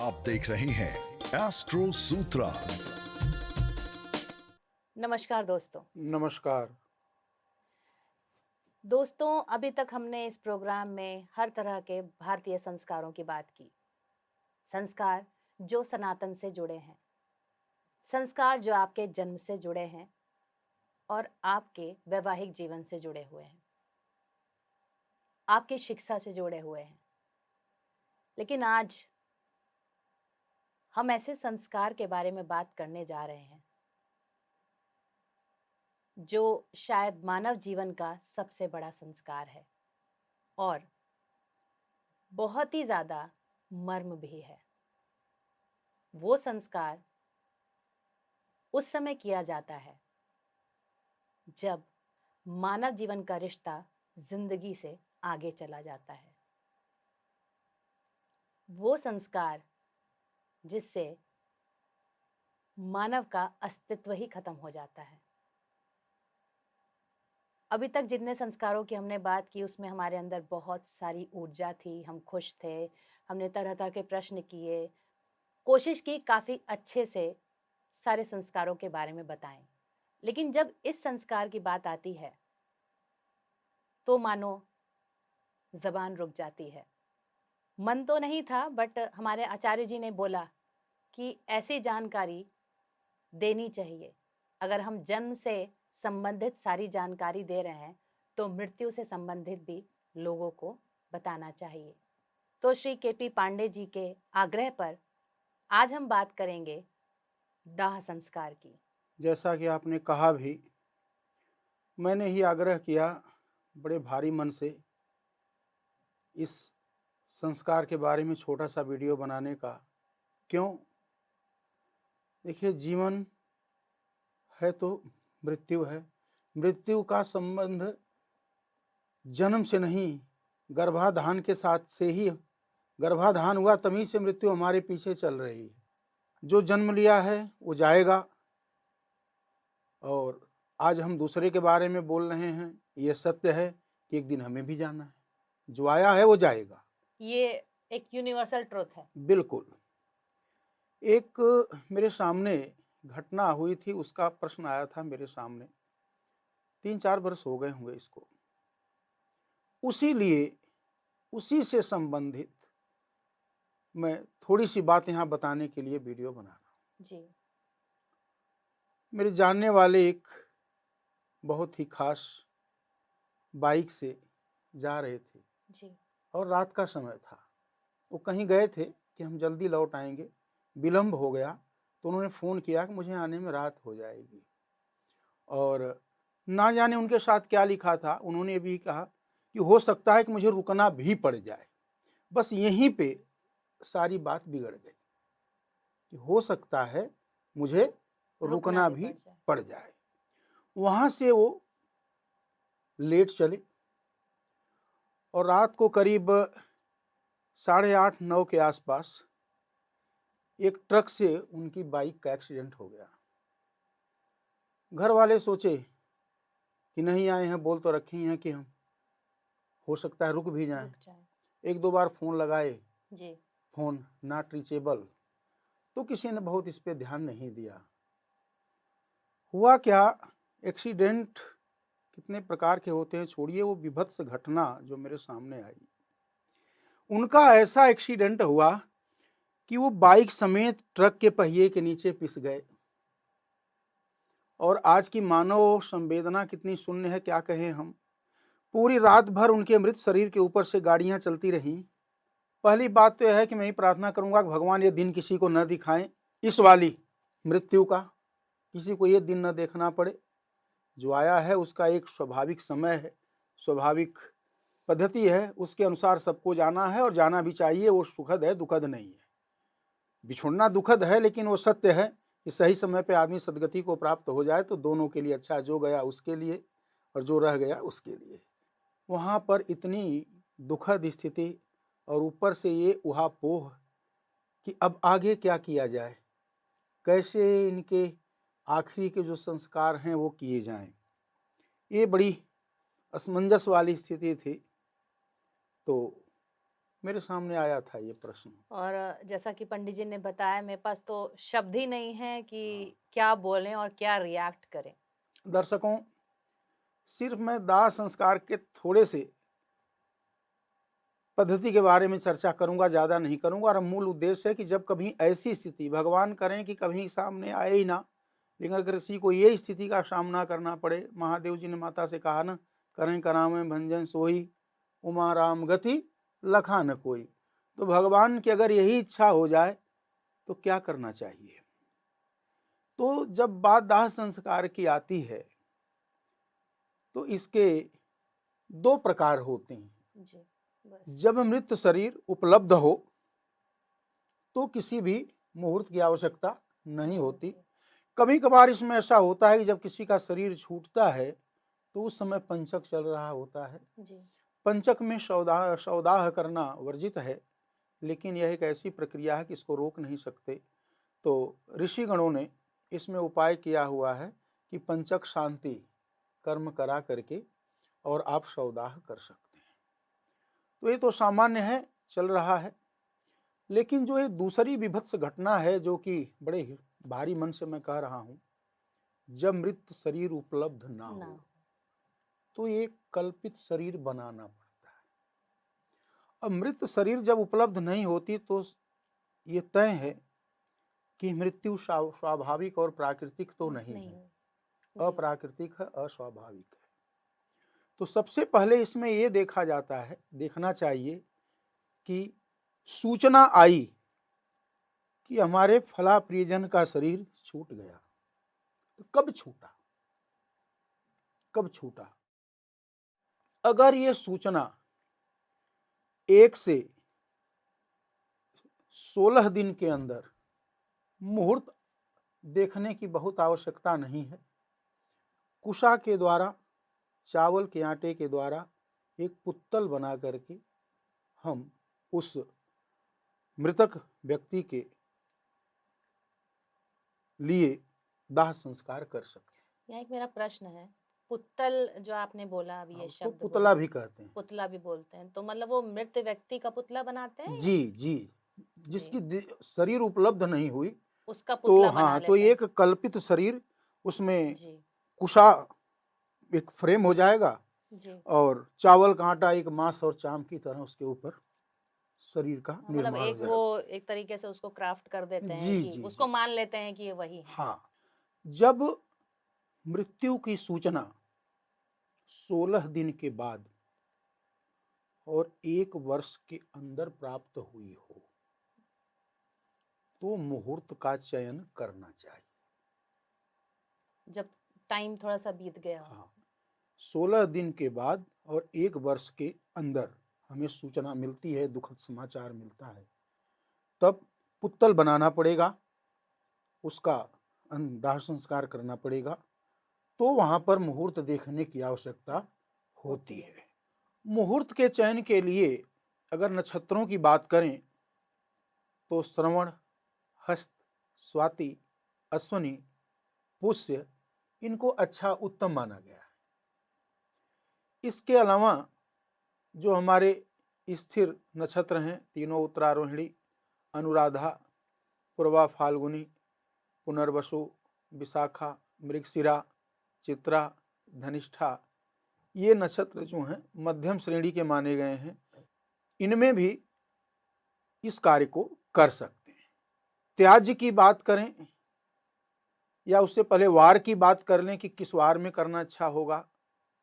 आप देख रहे हैं एस्ट्रो सूत्रा। नमस्कार दोस्तों। नमस्कार। अभी तक हमने इस प्रोग्राम में हर तरह के भारतीय संस्कारों की बात की। संस्कार जो सनातन से जुड़े हैं, संस्कार जो आपके जन्म से जुड़े हैं और आपके वैवाहिक जीवन से जुड़े हुए हैं, आपकी शिक्षा से जुड़े हुए हैं। लेकिन आज हम ऐसे संस्कार के बारे में बात करने जा रहे हैं जो शायद मानव जीवन का सबसे बड़ा संस्कार है और बहुत ही ज्यादा मर्म भी है। वो संस्कार उस समय किया जाता है जब मानव जीवन का रिश्ता जिंदगी से आगे चला जाता है। वो संस्कार जिससे मानव का अस्तित्व ही खत्म हो जाता है। अभी तक जितने संस्कारों की हमने बात की उसमें हमारे अंदर बहुत सारी ऊर्जा थी, हम खुश थे, हमने तरह तरह के प्रश्न किए, कोशिश की काफी अच्छे से सारे संस्कारों के बारे में बताएं। लेकिन जब इस संस्कार की बात आती है तो मानो जबान रुक जाती है। मन तो नहीं था, बट हमारे आचार्य जी ने बोला कि ऐसी जानकारी देनी चाहिए। अगर हम जन्म से संबंधित सारी जानकारी दे रहे हैं तो मृत्यु से संबंधित भी लोगों को बताना चाहिए। तो श्री केपी पांडे जी के आग्रह पर आज हम बात करेंगे दाह संस्कार की। जैसा कि आपने कहा भी, मैंने ही आग्रह किया बड़े भारी मन से इस संस्कार के बारे में छोटा सा वीडियो बनाने का। क्यों? देखिए, जीवन है तो मृत्यु है। मृत्यु का संबंध जन्म से नहीं, गर्भाधान के साथ से ही। गर्भाधान हुआ तभी से मृत्यु हमारे पीछे चल रही है। जो जन्म लिया है वो जाएगा, और आज हम दूसरे के बारे में बोल रहे हैं। ये सत्य है कि एक दिन हमें भी जाना है। जो आया है वो जाएगा। ये एक यूनिवर्सल ट्रुथ है। बिल्कुल। एक मेरे सामने घटना हुई थी, उसका प्रश्न आया था मेरे सामने। 3-4 वर्ष हो गए होंगे इसको। उसी से संबंधित मैं थोड़ी सी बात यहाँ बताने के लिए वीडियो बना रहा हूँ जी। मेरे जानने वाले एक बहुत ही खास बाइक से जा रहे थे जी। और रात का समय था। वो कहीं गए थे कि हम जल्दी लौट आएंगे, विलम्ब हो गया तो उन्होंने फ़ोन किया कि मुझे आने में रात हो जाएगी। और ना जाने उनके साथ क्या लिखा था। उन्होंने भी कहा कि हो सकता है कि मुझे रुकना भी पड़ जाए। बस यहीं पे सारी बात बिगड़ गई कि हो सकता है मुझे रुकना भी पड़ जाए। वहाँ से वो लेट चले और रात को करीब 8:30-9 के आसपास एक ट्रक से उनकी बाइक का एक्सीडेंट हो गया। घर वाले सोचे कि नहीं आए हैं, बोल तो रखे हैं कि हम हो सकता है रुक भी जाएं। 1-2 बार फ़ोन लगाए जी। फ़ोन नॉट रीचेबल, तो किसी ने बहुत इस पे ध्यान नहीं दिया। हुआ क्या, एक्सीडेंट कितने प्रकार के होते हैं छोड़िए, वो विभत्स घटना जो मेरे सामने आई, उनका ऐसा एक्सीडेंट हुआ कि वो बाइक समेत ट्रक के पहिए के नीचे पिस गए। और आज की मानव संवेदना कितनी शून्य है, क्या कहें हम। पूरी रात भर उनके मृत शरीर के ऊपर से गाड़ियां चलती रहीं। पहली बात तो यह है कि मैं ही प्रार्थना करूंगा कि भगवान ये दिन किसी को न दिखाएं, इस वाली मृत्यु का किसी को ये दिन न देखना पड़े। जो आया है उसका एक स्वाभाविक समय है, स्वाभाविक पद्धति है, उसके अनुसार सबको जाना है और जाना भी चाहिए। वो सुखद है, दुखद नहीं है। बिछुड़ना दुखद है, लेकिन वो सत्य है कि सही समय पे आदमी सदगति को प्राप्त हो जाए तो दोनों के लिए अच्छा, जो गया उसके लिए और जो रह गया उसके लिए। वहाँ पर इतनी दुखद स्थिति और ऊपर से ये उहापोह कि अब आगे क्या किया जाए, कैसे इनके आखिरी के जो संस्कार हैं वो किए जाएं। ये बड़ी असमंजस वाली स्थिति थी। तो मेरे सामने आया था ये प्रश्न। और जैसा कि पंडित जी ने बताया, मेरे पास तो शब्द ही नहीं है कि हाँ। क्या बोलें और क्या रिएक्ट करें। दर्शकों, सिर्फ मैं दाह संस्कार के थोड़े से पद्धति के बारे में चर्चा करूंगा, ज़्यादा नहीं करूंगा। और मूल उद्देश्य है कि जब कभी ऐसी स्थिति, भगवान करें कि कभी सामने आए ही ना, लेकिन अगर किसी को ये स्थिति का सामना करना पड़े, महादेव जी ने माता से कहा ना, करें करावें भंजन सोई, उमा राम गति लखा न कोई। तो भगवान की अगर यही इच्छा हो जाए तो क्या करना चाहिए? तो जब बात दाह संस्कार की आती है तो इसके दो प्रकार होते हैं। जी, बस। जब मृत शरीर उपलब्ध हो तो किसी भी मुहूर्त की आवश्यकता नहीं होती। कभी कभार इसमें ऐसा होता है कि जब किसी का शरीर छूटता है तो उस समय पंचक चल रहा होता है। जी, पंचक में सौदाह करना वर्जित है, लेकिन यह एक ऐसी प्रक्रिया है कि इसको रोक नहीं सकते। तो ऋषिगणों ने इसमें उपाय किया हुआ है कि पंचक शांति कर्म करा करके और आप सौदाह कर सकते हैं। तो ये तो सामान्य है, चल रहा है। लेकिन जो ये दूसरी विभत्स घटना है, जो कि बड़े भारी मन से मैं कह रहा हूं, जब मृत शरीर उपलब्ध ना हो तो एक कल्पित शरीर बनाना पड़ता है। अब मृत शरीर जब उपलब्ध नहीं होती तो ये तय है कि मृत्यु स्वाभाविक और प्राकृतिक तो नहीं है, जी, अप्राकृतिक है, अस्वाभाविक है। तो सबसे पहले इसमें ये देखना चाहिए कि सूचना आई कि हमारे फला प्रियजन का शरीर छूट गया, तो कब छूटा, कब छूटा? अगर ये सूचना 1 से 16 दिन के अंदर, मुहूर्त देखने की बहुत आवश्यकता नहीं है, कुशा के द्वारा, चावल के आटे के द्वारा एक पुत्तल बना करके हम उस मृतक व्यक्ति के लिए दाह संस्कार कर सकते हैं। यहाँ एक मेरा प्रश्न है, पुत्तल जो आपने बोला, अभी ये उसको शब्द पुतला बोला, भी कहते हैं। पुतला भी बोलते हैं, तो मतलब वो मृत व्यक्ति का पुतला बनाते हैं? जी जी, जी, जिसकी शरीर उपलब्ध नहीं हुई उसका तो पुतला बना हाँ, तो लेते हैं। एक कल्पित शरीर, उसमें जी, कुशा एक फ्रेम हो जाएगा जी। और चावल का आटा एक मांस और चाम की तरह उसके ऊपर शरीर का हाँ, मतलब निर्माण हो एक वो जाएगा। एक तरीके से उसको क्राफ्ट कर देते हैं जी कि जी उसको जी, मान लेते हैं कि ये वही है। हाँ। जब मृत्यु की सूचना 16 दिन के बाद और 1 वर्ष के अंदर प्राप्त हुई हो तो मुहूर्त का चयन करना चाहिए। जब टाइम थोड़ा सा बीत गया हो। हाँ, 16 दिन के बाद और 1 वर्ष के अंदर हमें सूचना मिलती है, दुखद समाचार मिलता है, तब पुत्तल बनाना पड़ेगा, उसका दाह संस्कार करना पड़ेगा। तो वहां पर मुहूर्त देखने की आवश्यकता होती है। मुहूर्त के चयन के लिए अगर नक्षत्रों की बात करें तो श्रवण, हस्त, स्वाति, अश्वनी, पुष्य, इनको अच्छा उत्तम माना गया है। इसके अलावा जो हमारे स्थिर नक्षत्र हैं तीनों, उत्तरारोहिणी, अनुराधा, पूर्वा फाल्गुनी, पुनर्वसु, विशाखा, मृगशिरा, चित्रा, धनिष्ठा, ये नक्षत्र जो हैं मध्यम श्रेणी के माने गए हैं। इनमें भी इस कार्य को कर सकते हैं। त्याज्य की बात करें या उससे पहले वार की बात कर लें कि किस वार में करना अच्छा होगा,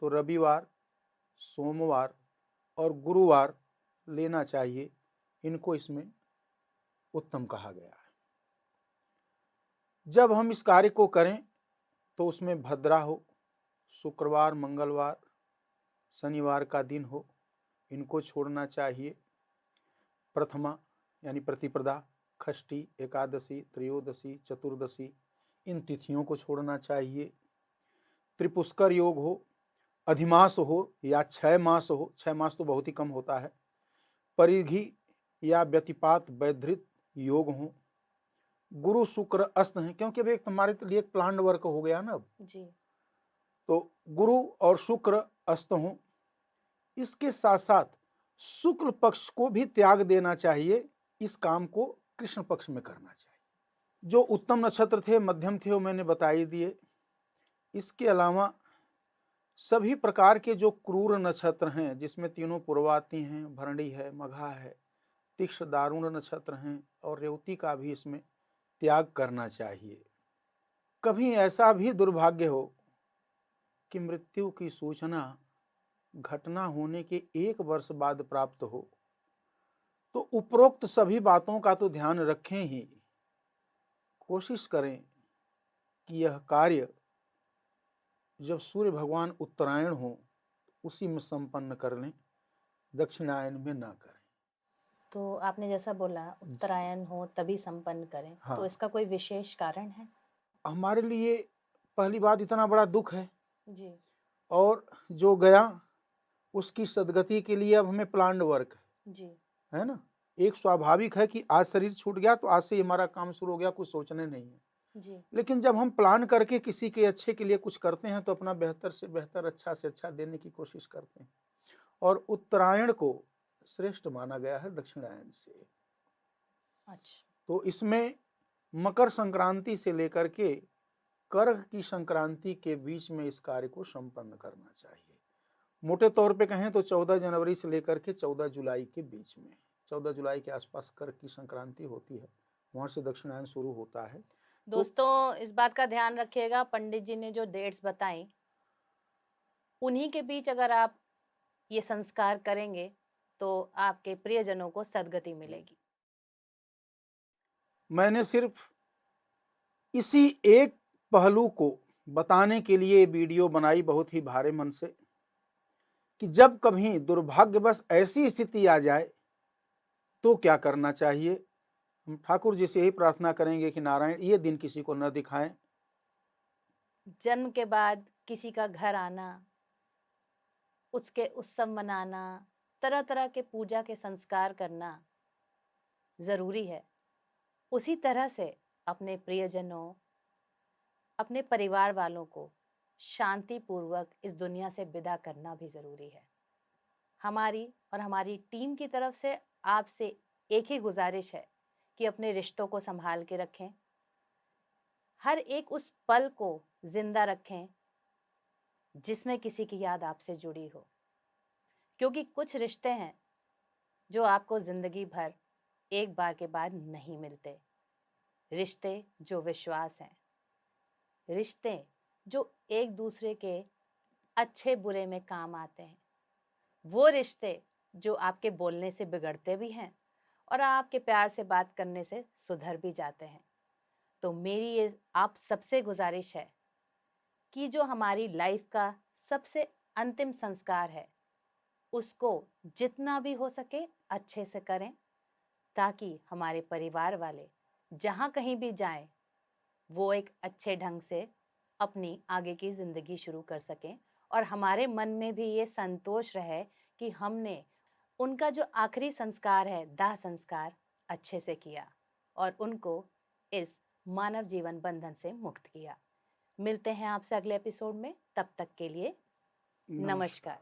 तो रविवार, सोमवार और गुरुवार लेना चाहिए। इनको इसमें उत्तम कहा गया है। जब हम इस कार्य को करें तो उसमें भद्रा हो, शुक्रवार, मंगलवार, शनिवार का दिन हो, इनको छोड़ना चाहिए। प्रथमा यानी प्रतिपदा, खष्टी, एकादशी, त्रयोदशी, चतुर्दशी, इन तिथियों को छोड़ना चाहिए। त्रिपुष्कर योग हो, अधिमास हो या 6 मास हो, 6 मास तो बहुत ही कम होता है, परिघी या व्यतिपात वैधृत योग हो, गुरु शुक्र अस्त हैं, क्योंकि अब एक हमारे लिए एक प्लान्ड वर्क हो गया ना अब, जी, तो गुरु और शुक्र अस्त हों। इसके साथ साथ शुक्ल पक्ष को भी त्याग देना चाहिए, इस काम को कृष्ण पक्ष में करना चाहिए। जो उत्तम नक्षत्र थे, मध्यम थे, वो मैंने बता ही दिए। इसके अलावा सभी प्रकार के जो क्रूर नक्षत्र हैं, जिसमें तीनों पूर्वाती हैं, भरणी है, मघा है, तीक्ष्ण दारुण नक्षत्र हैं, और रेवती का भी इसमें त्याग करना चाहिए। कभी ऐसा भी दुर्भाग्य हो कि मृत्यु की सूचना घटना होने के 1 वर्ष बाद प्राप्त हो, तो उपरोक्त सभी बातों का तो ध्यान रखें ही, कोशिश करें कि यह कार्य जब सूर्य भगवान उत्तरायण हो उसी में संपन्न कर लें, दक्षिणायन में ना करें। तो आपने जैसा बोला उत्तरायण हो तभी संपन्न करें, हाँ। तो इसका कोई विशेष कारण है? हमारे लिए पहली बात इतना बड़ा दुख है, जी। और जो गया उसकी सदगति के लिए अब हमें प्लान्ड वर्क जी। है ना। एक स्वाभाविक है कि आज शरीर छूट गया तो आज से हमारा काम शुरू हो गया, कुछ सोचने नहीं है। जी। लेकिन जब हम प्लान करके किसी के अच्छे के लिए कुछ करते हैं तो अपना बेहतर से बेहतर, अच्छा से अच्छा देने की कोशिश करते हैं, और उत्तरायण को श्रेष्ठ माना गया है दक्षिणायन से। अच्छा। तो इसमें मकर संक्रांति से लेकर के कर्क की संक्रांति के बीच में इस कार्य को संपन्न करना चाहिए। मोटे तौर पे कहें तो 14 जनवरी से लेकर के 14 जुलाई के बीच में, 14 जुलाई के आसपास कर्क की संक्रांति होती है, वहां से दक्षिणायन शुरू होता है। दोस्तों इस बात का ध्यान रखिएगा, पंडित जी ने जो डेट्स बताई उन्हीं के बीच अगर आप ये संस्कार करेंगे तो आपके प्रियजनों को सद्गति मिलेगी। मैंने सिर्फ इसी एक पहलू को बताने के लिए वीडियो बनाई बहुत ही भारे मन से, कि जब कभी दुर्भाग्यवश ऐसी स्थिति आ जाए तो क्या करना चाहिए। हम ठाकुर जी से यही प्रार्थना करेंगे कि नारायण ये दिन किसी को न दिखाएं। जन्म के बाद किसी का घर आना, उसके उत्सव मनाना, तरह तरह के पूजा के संस्कार करना जरूरी है। उसी तरह से अपने प्रियजनों, अपने परिवार वालों को शांति पूर्वक इस दुनिया से विदा करना भी जरूरी है। हमारी और हमारी टीम की तरफ से आपसे एक ही गुजारिश है कि अपने रिश्तों को संभाल के रखें, हर एक उस पल को जिंदा रखें जिसमें किसी की याद आपसे जुड़ी हो, क्योंकि कुछ रिश्ते हैं जो आपको जिंदगी भर एक बार के बाद नहीं मिलते। रिश्ते जो विश्वास हैं, रिश्ते जो एक दूसरे के अच्छे बुरे में काम आते हैं, वो रिश्ते जो आपके बोलने से बिगड़ते भी हैं और आपके प्यार से बात करने से सुधर भी जाते हैं। तो मेरी ये आप सबसे गुजारिश है कि जो हमारी लाइफ का सबसे अंतिम संस्कार है उसको जितना भी हो सके अच्छे से करें, ताकि हमारे परिवार वाले जहाँ कहीं भी जाएं वो एक अच्छे ढंग से अपनी आगे की जिंदगी शुरू कर सकें, और हमारे मन में भी ये संतोष रहे कि हमने उनका जो आखिरी संस्कार है, दाह संस्कार, अच्छे से किया और उनको इस मानव जीवन बंधन से मुक्त किया। मिलते हैं आपसे अगले एपिसोड में, तब तक के लिए नमस्कार।